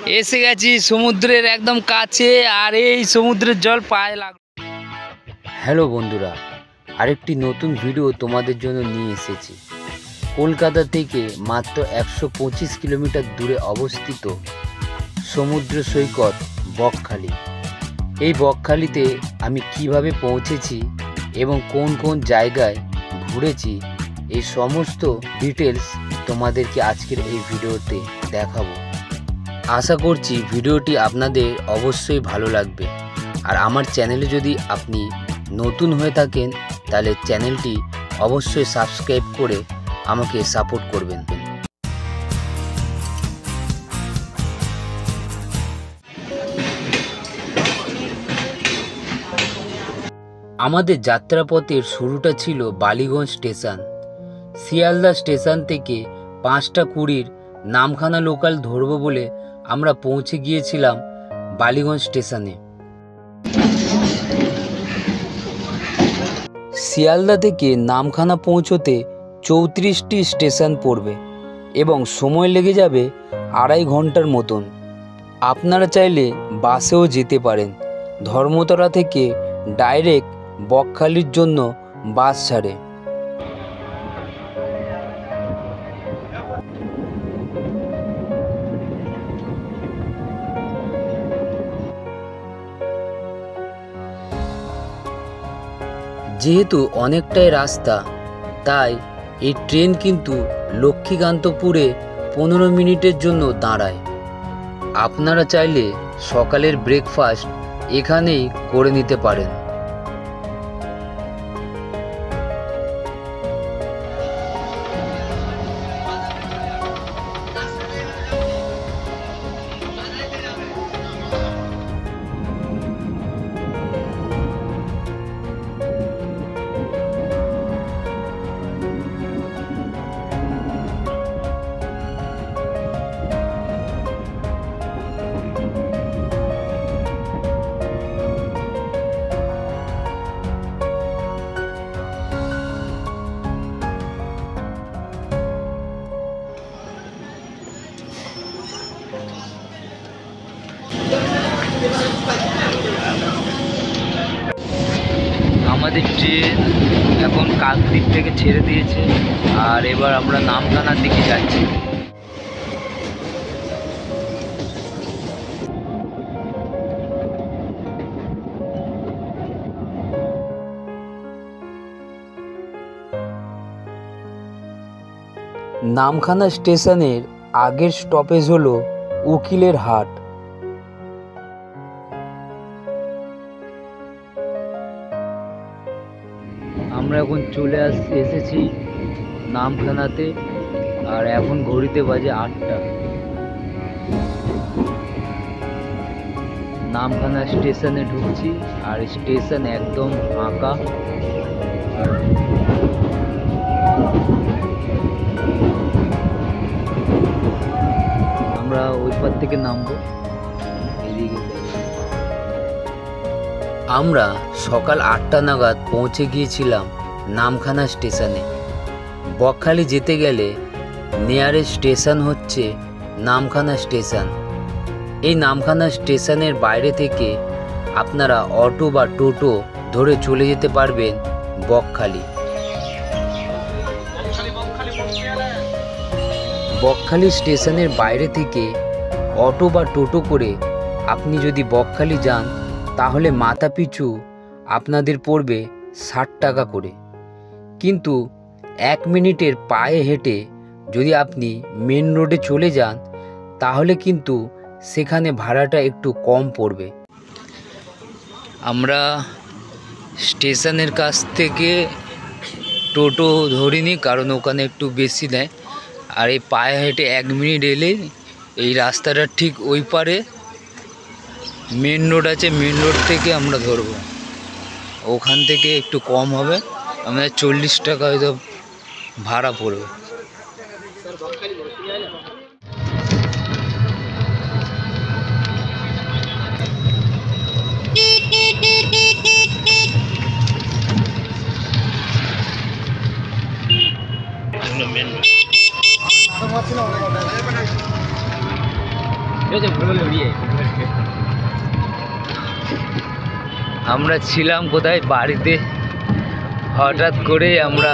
এসে গেছি সমুদ্রের একদম কাছে, আর এই সমুদ্রের জল পায়ে লাগলো। হ্যালো বন্ধুরা, আরেকটি নতুন ভিডিও তোমাদের জন্য নিয়ে এসেছি। কলকাতা থেকে মাত্র 125 কিলোমিটার দূরে অবস্থিত সমুদ্র সৈকত বকখালি। এই বকখালিতে আমি কিভাবে পৌঁছেছি এবং কোন কোন জায়গায় ঘুরেছি, এই সমস্ত ডিটেলস তোমাদেরকে আজকের এই ভিডিওতে দেখাবো। আশা করছি ভিডিওটি আপনাদের অবশ্যই ভালো লাগবে। আর আমার চ্যানেলে যদি আপনি নতুন হয়ে থাকেন তাহলে চ্যানেলটি অবশ্যই সাবস্ক্রাইব করে আমাকে সাপোর্ট করবেন। আমাদের যাত্রাপথের শুরুটা ছিল বালিগঞ্জ স্টেশন। শিয়ালদা স্টেশন থেকে 5টা 20 নামখানা লোকাল ধরবো বলে আমরা পৌঁছে গিয়েছিলাম বালিগঞ্জ স্টেশনে। শিয়ালদা থেকে নামখানা পৌঁছতে 34টি স্টেশন পড়বে এবং সময় লেগে যাবে 2.5 ঘন্টার মতন। আপনারা চাইলে বাসেও যেতে পারেন। ধর্মতলা থেকে ডাইরেক্ট বকখালির জন্য বাস ছাড়ে। যেহেতু অনেকটাই রাস্তা, তাই এই ট্রেন কিন্তু লক্ষ্মীকান্তপুরে 15 মিনিটের জন্য দাঁড়ায়। আপনারা চাইলে সকালের ব্রেকফাস্ট এখানেই করে নিতে পারেন। আমাদের ট্রেন এখন কাকদ্বীপ থেকে ছেড়ে দিয়েছে, আর এবার আমরা নামখানার দিকে যাচ্ছি। নামখানা স্টেশনের আগের স্টপেজ হলো উকিলের হাট। আমরা এখন চলে এসেছি নামখানাতে, আর এখন ঘড়িতে বাজে 8টা। নামখানা স্টেশনে ঢুকছি, আর স্টেশন একদম ফাঁকা। আমরা ওই পার থেকে নামবো। আমরা সকাল 8টা নাগাদ পৌঁছে গিয়েছিলাম নামখানা স্টেশনে। বকখালি যেতে গেলে নিয়ারেস্ট স্টেশন হচ্ছে নামখানা স্টেশন। এই নামখানা স্টেশনের বাইরে থেকে আপনারা অটো বা টোটো ধরে চলে যেতে পারবেন বকখালি। বকখালি স্টেশনের বাইরে থেকে অটো বা টোটো করে আপনি যদি বকখালি যান তাহলে মাথা পিছু আপনাদের পড়বে 60 টাকা করে। কিন্তু 1 মিনিটের পায়ে হেঁটে যদি আপনি মেন রোডে চলে যান তাহলে কিন্তু সেখানে ভাড়াটা একটু কম পড়বে। আমরা স্টেশনের কাছ থেকে টোটো ধরিনি, কারণ ওখানে একটু বেশি নেয়। আর এই পায়ে হেঁটে 1 মিনিট এলেই এই রাস্তাটা ঠিক ওই পারে মেন রোড আছে। মেন রোড থেকে আমরা ধরবো, ওখান থেকে একটু কম হবে। আমাদের 40 টাকা হয়তো ভাড়া পড়বে। মেন আমরা ছিলাম কোথায় বাড়িতে, হঠাৎ করে আমরা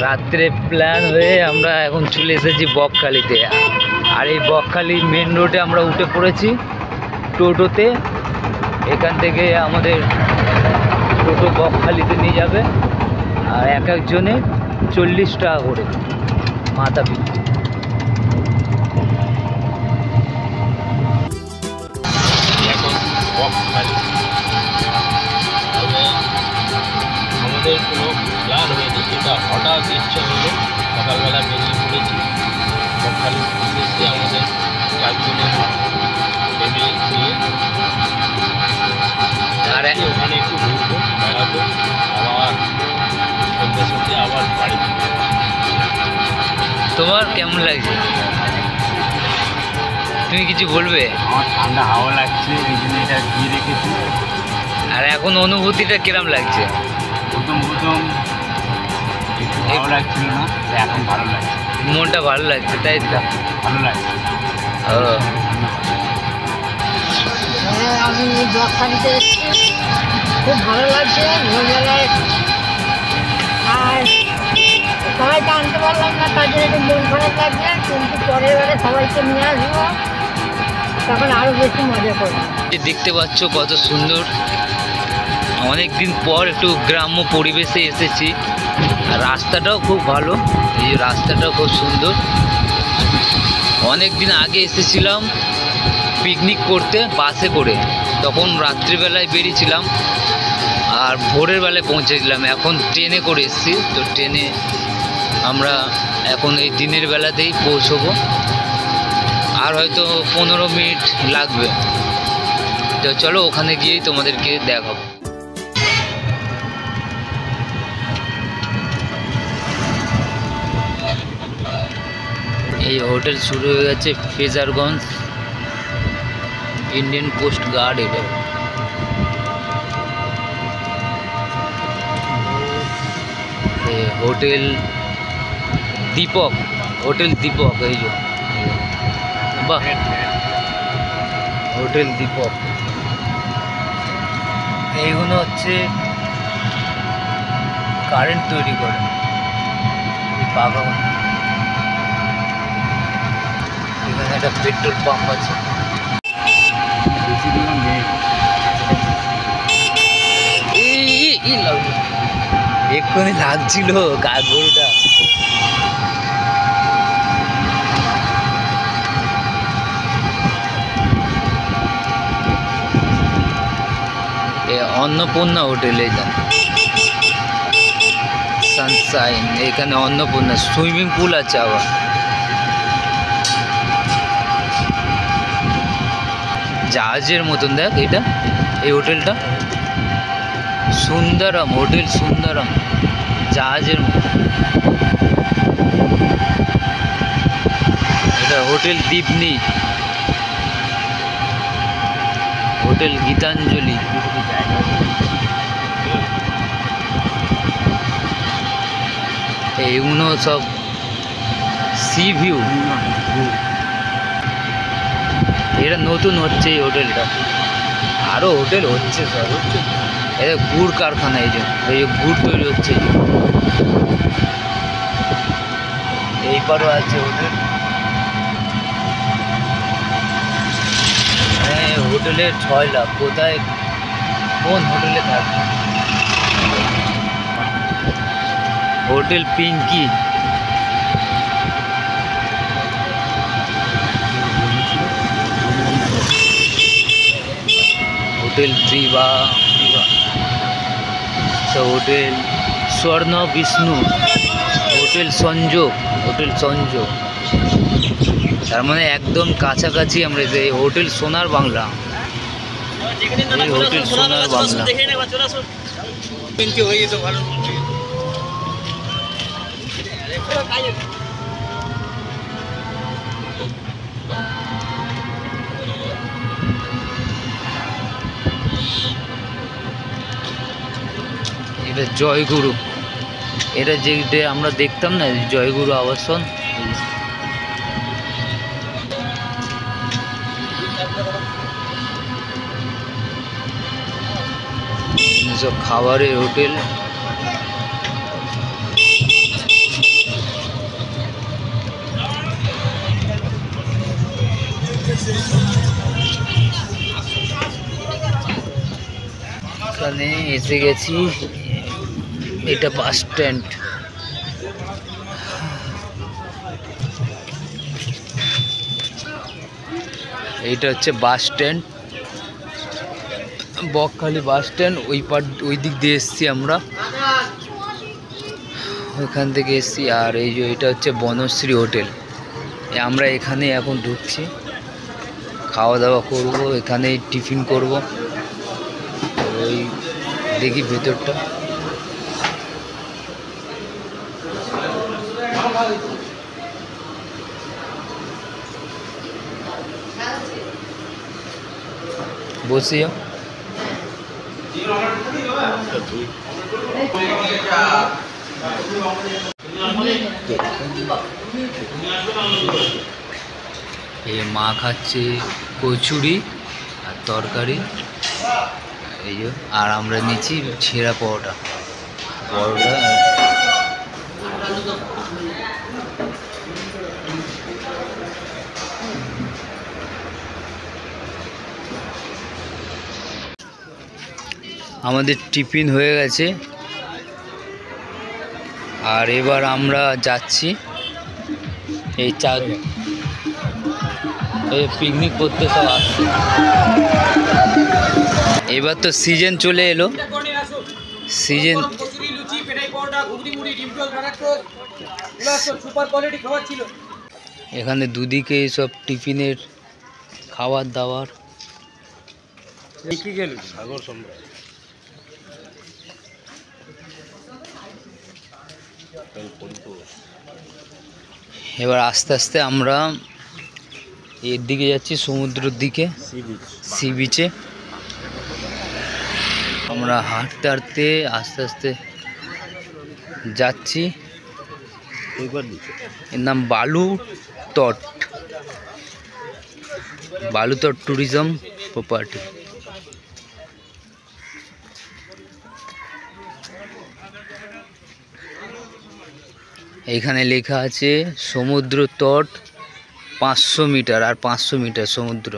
রাত্রে প্ল্যান হয়ে আমরা এখন চলে এসেছি বকখালিতে। আর এই বকখালি মেন রোডে আমরা উঠে পড়েছি টোটোতে। এখান থেকে আমাদের টোটো বকখালিতে নিয়ে যাবে, আর এক একজনে 40 টাকা করে মাথা পিছু। এখন বকখালি আমাদের কোনো প্ল্যান হয়নি, এটা হঠাৎ ইচ্ছা হলো, সকালবেলা বেরিয়ে পড়েছি বকখালি উদ্দেশ্যে। আমাদের 4 জনের ফ্যামিলি নিয়ে আর ওখানে একটু ঘুরবো, বেড়াবো, আবার সন্ধ্যে সন্ধ্যে আবার বাড়ি ফিরবো। তোমার কেমন লাগছে? তুমি কিছু বলবে? আমার ঠান্ডা হাওয়া লাগছে, এই জন্য এটা দিয়ে রেখেছি। আর এখন অনুভূতিটা কিরম লাগছে? প্রথম একটু ভালো লাগছিল না, এখন ভালো লাগছে, মনটা ভালো লাগছে, তাই তো? ভালো লাগছে। ও, আমি বকখালিতে এসেছি, খুব ভালো লাগছে ভোরবেলায়। আর সবাইকে আনতে পারলাম না, তার জন্য একটু মন খারাপ লাগছে, কিন্তু পরের বারে সবাইকে নিয়ে আসবো, তখন আরও বেশি মজা করবো। দেখতে পাচ্ছ কত সুন্দর। অনেক দিন পর একটু গ্রাম্য পরিবেশে এসেছি। আর রাস্তাটাও খুব ভালো, এই যে রাস্তাটাও খুব সুন্দর। অনেক দিন আগে এসেছিলাম পিকনিক করতে বাসে করে, তখন রাত্রিবেলায় বেরিয়েছিলাম আর ভোরের বেলায় পৌঁছেছিলাম। এখন ট্রেনে করে এসেছি, তো ট্রেনে আমরা এখন এই দিনের বেলাতেই পৌঁছবো, আর হয়তো 15 মিনিট লাগবে। তো চলো ওখানে গিয়েই তোমাদেরকে দেখাবো। এই হোটেল শুরু হয়ে গেছে ফ্রেজারগঞ্জ ইন্ডিয়ান কোস্ট গার্ড। এটা হোটেল দীপক, হোটেল দীপক, এই যে বাহ, হোটেল দীপক। এইগুলো হচ্ছে কারেন্ট তৈরি করে বাগান। এখানে একটা পেট্রোল পাম্প আছে। এক্ষুনি লাগছিল গরুটা। অন্নপূর্ণা হোটেল, এটা সানশাইন। এখানে অন্নপূর্ণা সুইমিং পুল আছে আবার। জাহাজের মতন দেখ এটা, এই হোটেলটা সুন্দরম হোটেল, সুন্দরম জাহাজের মতন। এটা হোটেল দীপনি, হোটেল গীতাঞ্জলি। এইগুলো সব সি ভিউ। এটা নতুন হচ্ছে এই হোটেলটা, আরও হোটেল হচ্ছে সব। এটা গুড় কারখানা, এই যে গুড় তৈরি হচ্ছে। এইবারও আছে হোটেল। হোটেলের 6 লাখ, কোথায় কোন হোটেলে থাকবে? হোটেল পিঙ্কি, হোটেল ত্রিভা, হোটেল স্বর্ণ বিষ্ণু, হোটেল সংযোগ, হোটেল সংযোগ। তার মানে একদম কাছাকাছি আমরা এই হোটেল সোনার বাংলা, এই হোটেল সোনার বাংলা। এটা জয়গুরু, এটা যেটা আমরা দেখতাম না জয়গুরু আবাসন। সব খাবারের হোটেল। এখানে এসে গেছি, এটা বাস স্ট্যান্ড। এইটা হচ্ছে bus stand, Bakkhali bus stand. ওই দিক দিয়ে এসছি আমরা, ওইখান থেকে এসছি। আর এই যে এটা হচ্ছে বনশ্রী হোটেল, আমরা এখানে এখন ঢুকছি, খাওয়া দাওয়া করব, এখানে টিফিন করব। ওই দেখি ভেতরটা, বসে যাও। এই মা খাচ্ছে কচুরি আর তরকারি, এই যে। আর আমরা নিচ্ছি ছেঁড়া পরোটা। আমাদের টিফিন হয়ে গেছে, আর এবার আমরা যাচ্ছি এই পিকনিক করতে সব আসছে। এবার তো সিজন চলে এলো, সিজন। এখানে দুদিকে সব টিফিনের খাবার দাবার। সাগর সম্রাট এবার আস্তে আস্তে আমরা এর দিকে যাচ্ছি, সমুদ্রের দিকে, সি বিচে। আমরা হাঁটতে হাঁটতে আস্তে আস্তে যাচ্ছি। এর নাম বালুতট ট্যুরিজম প্রপার্টি। এইখানে লেখা আছে সমুদ্র তট 500 মিটার, আর 500 মিটার সমুদ্র।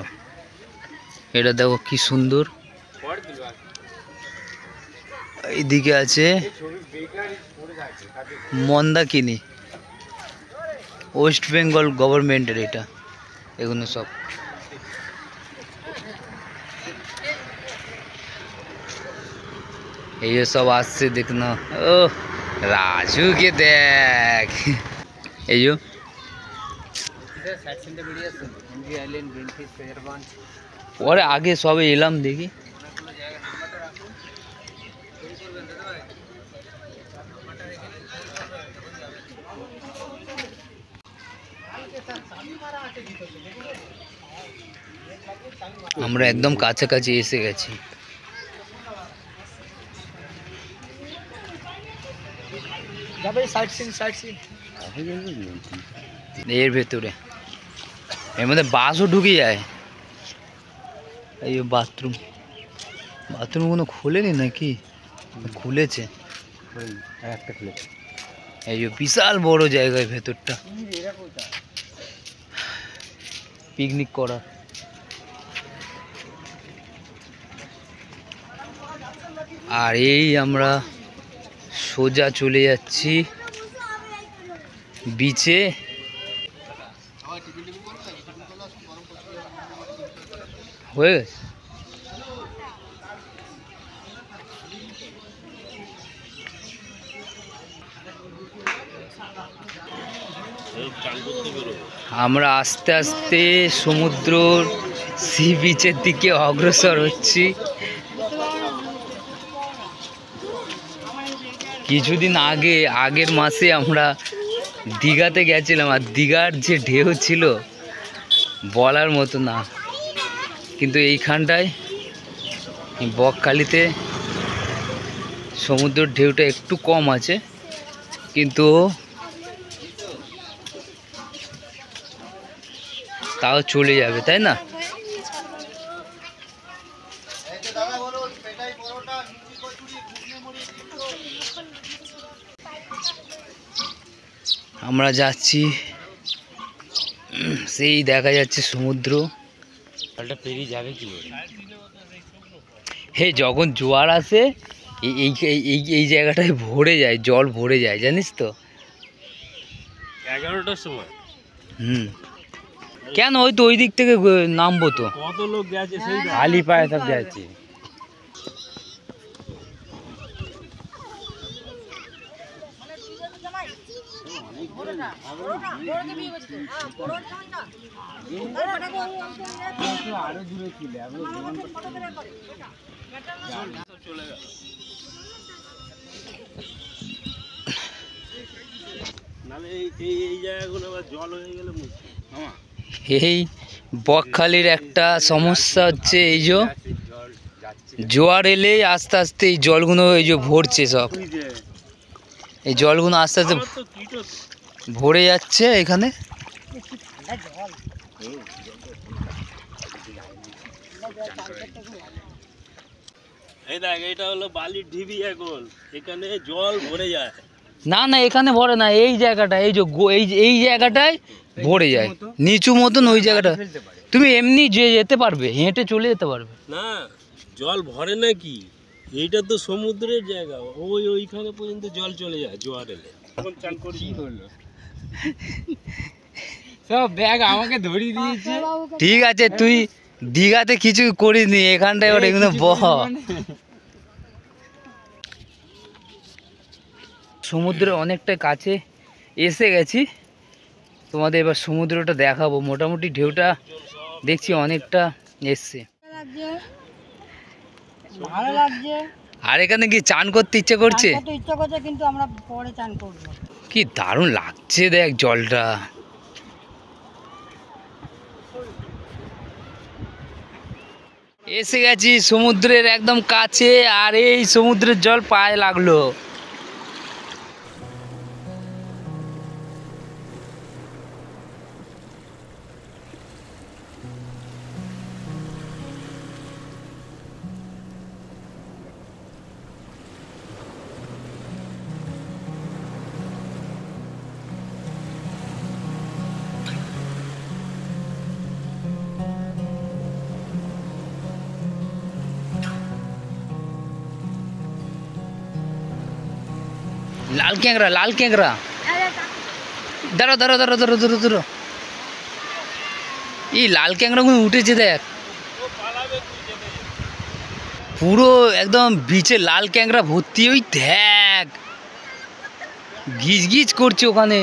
এটা দেখো কি সুন্দর। এইদিকে আছে মন্দাকিনী, ওয়েস্ট বেঙ্গল গভর্নমেন্টের এটা, এগুলো সব। এই সব আসছে দেখনা। ও রাজুকে দেখ, এই যে পরে আগে সবে এলাম দেখি। আমরা একদম কাছাকাছি এসে গেছি। এর ভেতরে, এর মধ্যে বাসও ঢুকে যায়। এই বাথরুম কোনো খোলেনি নাকি? খুলেছে, এই যে বিশাল বড় জায়গায় ভেতরটা পিকনিক করা। আর এই আমরা সোজা চলে যাচ্ছি বিচে। হয়ে গেছে। আমরা আস্তে আস্তে সমুদ্র সি বিচের দিকে অগ্রসর হচ্ছি। কিছুদিন আগের মাসে আমরা দীঘাতে গেছিলাম, আর দীঘার যে ঢেউ ছিল বলার মতো না। কিন্তু এইখানটায় বকখালিতে সমুদ্রের ঢেউটা একটু কম আছে, কিন্তু তাও চলে যাবে, তাই না? আমরা যাচ্ছি, সেই দেখা যাচ্ছে সমুদ্র। জলটা পেরিয়ে যাবে কি করে? হে, যখন জোয়ার আসে এই এই এই জায়গাটায় ভরে যায়, জল ভরে যায়, জানিস তো? 11টার সময়। কেন? ওই তো ওই দিক থেকে নামবো তো। কত লোক গেছে সেই খালি পায়ে সব যাচ্ছে। আরো দূরে ছিল, চলে গেল। নাহলে এই জায়গাগুলো আবার জল হয়ে গেলে মুশকিল। এই বকখালির একটা সমস্যা হচ্ছে, এই যে জোয়ার এলেই আস্তে আস্তে এই জলগুলো এই যে ভরছে, সব এই জলগুলো আস্তে আস্তে ভরে যাচ্ছে এখানে। এই দেখ, এটা হলো বালির ঢিবি, এখন এখানে জল ভরে যায়। না না, এখানে ভরে না, এই জায়গাটা এই যে এই জায়গাটায় ভরে যায়, নিচু মতন ওই জায়গাটা। তুমি এমনি যেতে পারবে, হেঁটে চলে যেতে পারবে। না, জল ভরে নাকি, এইটা তো সমুদ্রের জায়গা, ওইখানে পর্যন্ত জল চলে যায় জোয়ার এলে। এখন চান করি হলো সব ব্যাগ আমাকে ধরিয়ে দিয়েছে। ঠিক আছে, তুই দীঘাতে কিছু করিসনি, এখানটায় ওর এগুলো বহ। সমুদ্রের অনেকটা কাছে এসে গেছি, তোমাদের এবার সমুদ্রটা দেখাবো। মোটামুটি ঢেউটা দেখছি অনেকটা এসছে, ভালো লাগছে। আর এখানে কি চান করতে ইচ্ছে করছে? ইচ্ছা করছে, কিন্তু আমরা পরে চান করবো। কি দারুণ লাগছে দেখ জলটা। এসে গেছি সমুদ্রের একদম কাছে, আর এই সমুদ্রের জল পায়ে লাগলো। লাল ক্যাংরা, লাল ক্যাংরা, দাঁড়ো দাঁড়ো দাঁড়ো দাঁড়ো দাঁড়ো দাঁড়ো। এই লাল ক্যাংরাগুলো উঠেছে দেখ, পুরো একদম বিচে লাল ক্যাংরা ভর্তি। ওই দেখ গিজ গিজ করছে ওখানে,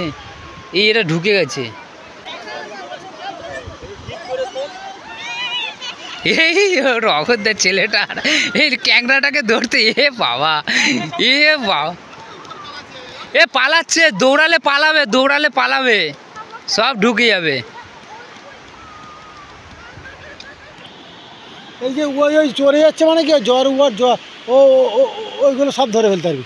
এই এরা ঢুকে গেছে। এই রগতদার ছেলেটা এই ক্যাংরাটাকে ধরতে, এ বাবা, এ বাবা, এ পালাচ্ছে, দৌড়ালে পালাবে, দৌড়ালে পালাবে, সব ঢুকে যাবে। এই যে ওই চড়ে যাচ্ছে, মানে কি জ্বর উয়ার জ্বর, ওইগুলো সব ধরে ফেলতে পারবি।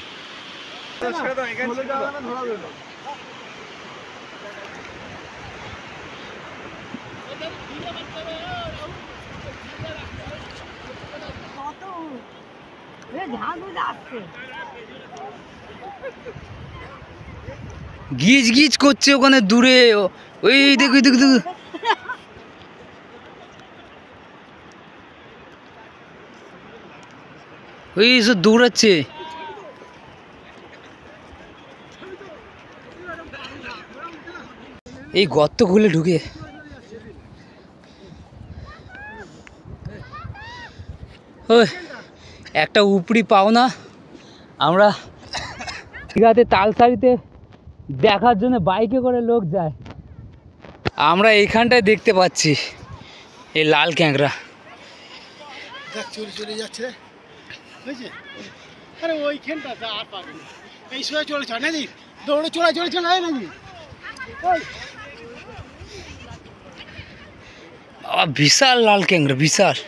গিজ গিজ করছে ওখানে দূরে, ওই দেখো দেখো দেখো। ওই সব দৌড়াচ্ছে। এই গর্ত খুলে ঢুকে ওই একটা উপরি পাও না। আমরা দীঘাতে তালসারিতে দেখার জন্য বাইকে করে লোক যায়, আমরা এইখানটায় দেখতে পাচ্ছি এই লাল ক্যাংরা। চলে যাচ্ছে, বুঝছে? আরে ওইখানটা আর পাবে না, এই সময় চলেছ নাকি, দৌড়ে চলে চলেছে না নাকি? বিশাল লাল ক্যাংরা, বিশাল।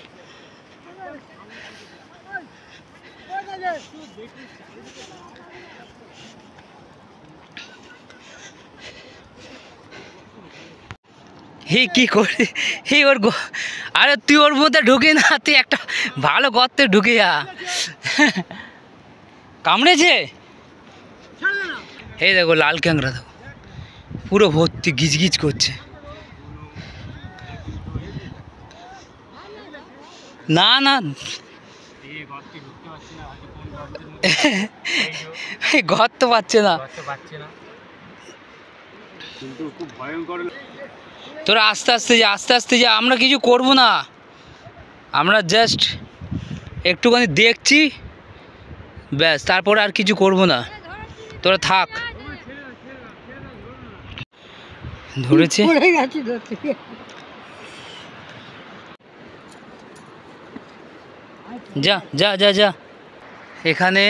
হে কি করে, হে ওর আরে তুই ওর মধ্যে ঢুকে না, তুই একটা ভালো গর্তে ঢুকে যা। কামড়েছে, এই দেখো লাল ক্যাংরা, দেখো পুরো ভর্তি গিজগিজ করছে। না না ঘর তো পাচ্ছে না, কিন্তু খুব ভয়ঙ্কর। তোরা আস্তে আস্তে যা, আস্তে আস্তে যা, আমরা কিছু করব না, আমরা জাস্ট একটুখানি দেখছি ব্যাস, তারপর আর কিছু করব না, তোরা থাক। ধরেছে যা যা যা যা। এখানে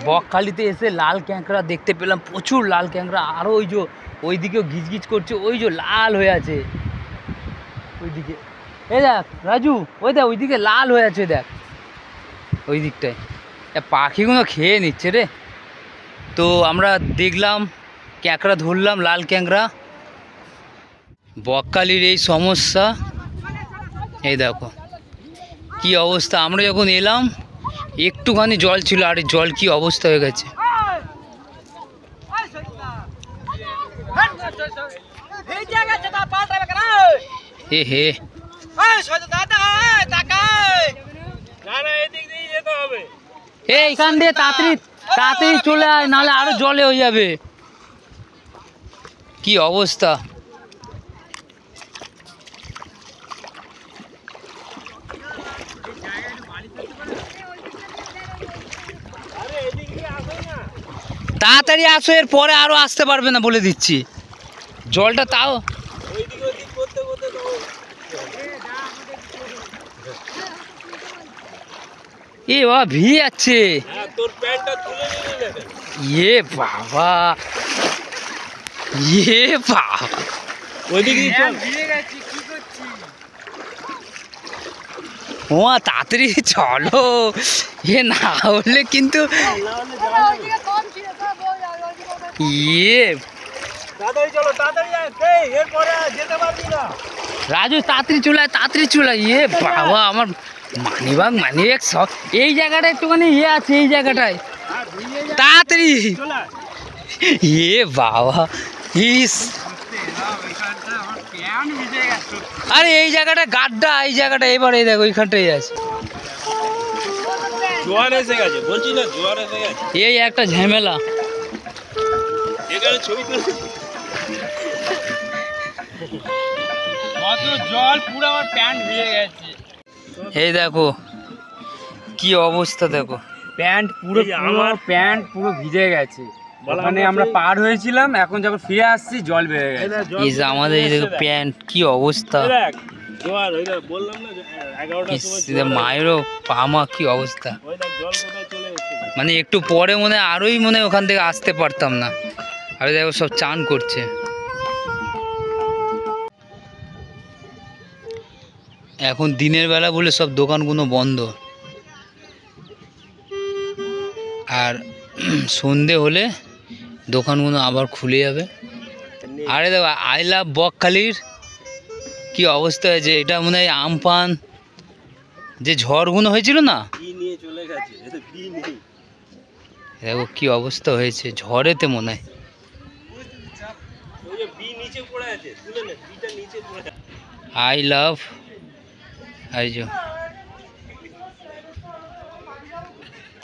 বকখালিতে এসে লাল ক্যাঁকড়া দেখতে পেলাম, প্রচুর লাল ক্যাঁকড়া। আরও ওই যে ওইদিকেও গিজগিজ করছে, ওই যে লাল হয়ে আছে ওইদিকে। এই দেখ রাজু, ওই দেখ ওইদিকে লাল হয়ে আছে, দেখ ওই দিকটায় পাখিগুলো খেয়ে নিচ্ছে রে। তো আমরা দেখলাম ক্যাঁকড়া ধরলাম, লাল ক্যাঁকড়া। বকখালির এই সমস্যা, এই দেখো কি অবস্থা। আমরা যখন এলাম একটুখানি জল ছিল, আর জল কি অবস্থা হয়ে গেছে। এ হে এইখান দিয়ে তাড়াতাড়ি তাড়াতাড়ি চলে আয়, নাহলে আরো জলে হয়ে যাবে। কি অবস্থা। তাড়াতাড়ি আসো, এর পরে আরো আসতে পারবে না বলে দিচ্ছি। জলটা তাও এ বাবা ভিজে যাচ্ছে। ইয়ে বাবা, ইয়ে বাবা, ও তাড়াতাড়ি চলো, এ না হলে কিন্তু ইয়ে। রাজু তাড়াতাড়ি চলে আয়, তাড়াতাড়ি চলে আয়। ইয়ে বাবা, আমার মানিব্যাগ সব এই জায়গাটায় একটুখানি ইয়ে আছে, এই জায়গাটায় তাড়াতাড়ি। ইয়ে বাবা, ইস আরে এই জায়গাটা গাড্ডা, এই জায়গাটা এবারে দেখো ওইখানটাই আছে। জোয়ার এসে গেছে বলছি না, জোয়ার এসে গেছে, এই একটা ঝামেলা। এখানে ছবি তুলে জল পুরো আমার প্যান্ট ভিজে গেছে। এই দেখো কি অবস্থা, দেখো প্যান্ট পুরো, আমার প্যান্ট পুরো ভিজে গেছে। ওখানে আমরা পার হয়েছিলাম, এখন যখন ফিরে আসছি জল বেড়ে গেছে। এই যে আমাদের এই দেখো প্যান্ট কি অবস্থা। জোয়ার বললাম না 11টার সময় মায়েরও পামা কি অবস্থা। ওই দেখ জল কোথায় চলে এসেছে। মানে একটু পরে মনে আরোই মনে ওখান থেকে আসতে পারতাম না। আর দেখো সব চান করছে। এখন দিনের বেলা বলে সব দোকানগুলো বন্ধ, আর সন্ধে হলে দোকানগুলো আবার খুলে যাবে। আরে দেখো আই লাভ বকখালির কি অবস্থা হয়েছে। এটা মনে হয় আমপান যে ঝড়গুলো হয়েছিল না, দেখো কি অবস্থা হয়েছে ঝড়েতে মনে হয়। আই লাভ আইজো।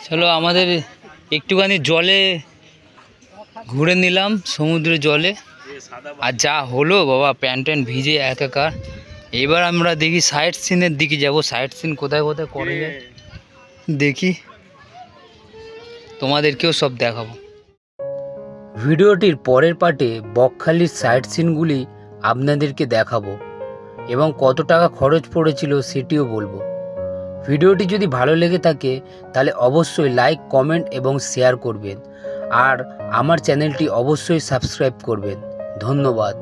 চলো আমাদের একটুখানি জলে ঘুরে নিলাম, সমুদ্রের জলে। আর যা হলো বাবা, প্যান্ট ভিজে একাকার। এবার আমরা দেখি সাইট সিনের দিকে যাব। সাইট সিন কোথায় কোথায় করে যায় দেখি, তোমাদেরকেও সব দেখাবো। ভিডিওটির পরের পার্টে বকখালির সাইট সিনগুলি আপনাদেরকে দেখাবো এবং কত টাকা খরচ পড়েছিল সেটিও বলবো। ভিডিওটি যদি ভালো লেগে থাকে তাহলে অবশ্যই লাইক, কমেন্ট এবং শেয়ার করবেন। আর আমার চ্যানেলটি অবশ্যই সাবস্ক্রাইব করবেন। ধন্যবাদ।